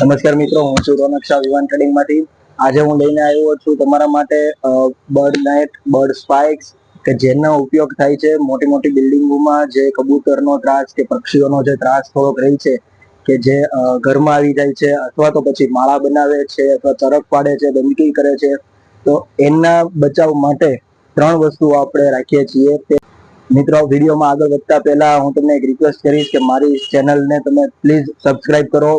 નમસ્કાર મિત્રો, હું છું રોનક શાહ વિવાન ટ્રેડિંગમાંથી. આજે હું લઈને આવ્યો છું તમારા માટે બર્ડ નેટ, બર્ડ સ્પાઇક્સ કે જેનો ઉપયોગ થાય છે મોટી મોટી બિલ્ડિંગોમાં, જે કબૂતરનો ત્રાસ કે પક્ષીઓનો જે ત્રાસ થોડોક રહે છે કે જે ઘરમાં આવી જાય છે, અથવા તો પછી માળા બનાવે છે, અથવા ચરક પાડે છે, ગંદકી કરે છે, તો એના બચાવ માટે 3 વસ્તુઓ આપણે રાખીએ છીએ. મિત્રો, વિડીયોમાં આગળ વધતા પહેલા હું તમને એક રિક્વેસ્ટ કરીશ કે મારી ચેનલને તમે પ્લીઝ સબસ્ક્રાઇબ કરો,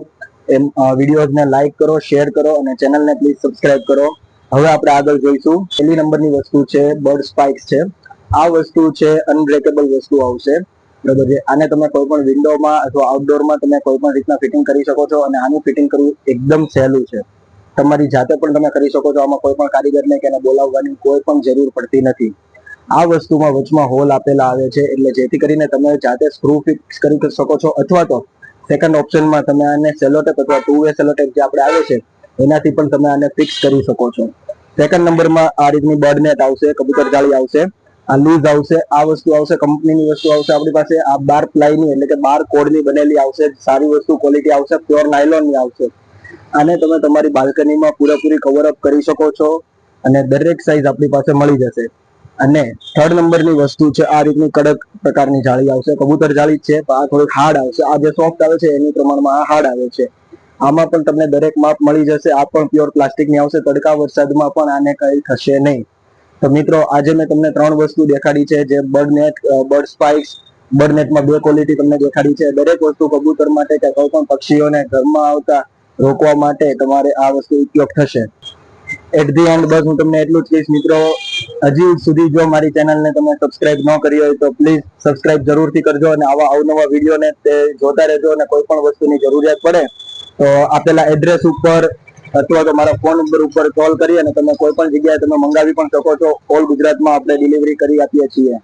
વિડીયોઝને લાઈક કરો, શેર કરો અને ચેનલને પ્લીઝ સબસ્ક્રાઇબ કરો. હવે આપણે આગળ જોઈશું. પહેલી નંબરની વસ્તુ છે બર્ડ સ્પાઇક્સ છે. આ વસ્તુ છે અનબ્રેકેબલ વસ્તુ આવશે, બરાબર છે. આને તમે કોઈ પણ વિન્ડોમાં અથવા આઉટડોરમાં તમે કોઈ પણ રીતના ફિટિંગ કરી શકો છો, અને આનું ફિટિંગ કરવું એકદમ સહેલું છે. તમારી જાતે પણ તમે કરી શકો છો. આમાં કોઈ પણ કારીગરને કે એને બોલાવવાની કોઈ પણ જરૂર પડતી નથી. આ વસ્તુમાં વચમાં હોલ આપેલા આવે છે, એટલે જેથી કરીને તમે જાતે સ્ક્રૂ ફિક્સ કરી શકો છો, અથવા તો સેકન્ડ ઓપ્શનમાં તમે આને સેલોટેપ અથવા 2-વે સેલોટેપ જે આપણે આવે છે એનાથી પણ તમે આને ફિક્સ કરી શકો છો. સેકન્ડ નંબરમાં આ રીતની બર્ડ નેટ આવશે, કબૂતર જાળી આવશે, આ લૂઝ આવશે, આ વસ્તુ આવશે, કંપનીની વસ્તુ આવશે આપણી પાસે. આ 12 પ્લાયની એટલે કે 12 કોડની બનેલી આવશે, સારી વસ્તુ ક્વોલિટી આવશે, પ્યોર નાયલોનની આવશે. આને તમે તમારી બાલ્કનીમાં પૂરેપૂરી કવરઅપ કરી શકો છો, અને દરેક સાઈઝ આપણી પાસે મળી જશે. અને થર્ડ નંબરની વસ્તુ છે આ રીતની કડક પ્રકારની જાળી આવશે, કબૂતર જાળી છે, તો આ થોડીક હાર્ડ આવશે. આ જે સોફ્ટ આવે છે એની પ્રમાણમાં આ હાર્ડ આવે છે. આમાં પણ તમને દરેક માપ મળી જશે. આ પણ પ્યોર પ્લાસ્ટિકની આવશે. તડકા વરસાદમાં પણ આને કંઈ થશે નહીં. તો મિત્રો, આજે મેં તમને 3 વસ્તુ દેખાડી છે, જે bird net, bird spikes. Bird નેટમાં 2 ક્વોલિટી તમને દેખાડી છે. દરેક વસ્તુ કબૂતર માટે કે કોઈ પણ પક્ષીઓને ઘરમાં આવતા રોકવા માટે તમારે આ વસ્તુ ઉપયોગ થશે. એટ ધી એન્ડ બસ હું તમને એટલું જ કહીશ મિત્રો, હજી સુધી જો મારી ચેનલને તમે સબસ્ક્રાઇબ ન કરી હોય તો પ્લીઝ સબસ્ક્રાઇબ જરૂરથી કરજો, અને આવા અવનવા વિડીયોને તે જોતા રહેજો. અને કોઈ પણ વસ્તુની જરૂરિયાત પડે તો આપેલા એડ્રેસ ઉપર અથવા તો મારા ફોન નંબર ઉપર કોલ કરી અને તમે કોઈ પણ જગ્યાએ તમે મંગાવી પણ શકો છો. ઓલ ગુજરાતમાં આપણે ડિલિવરી કરી આપીએ છીએ.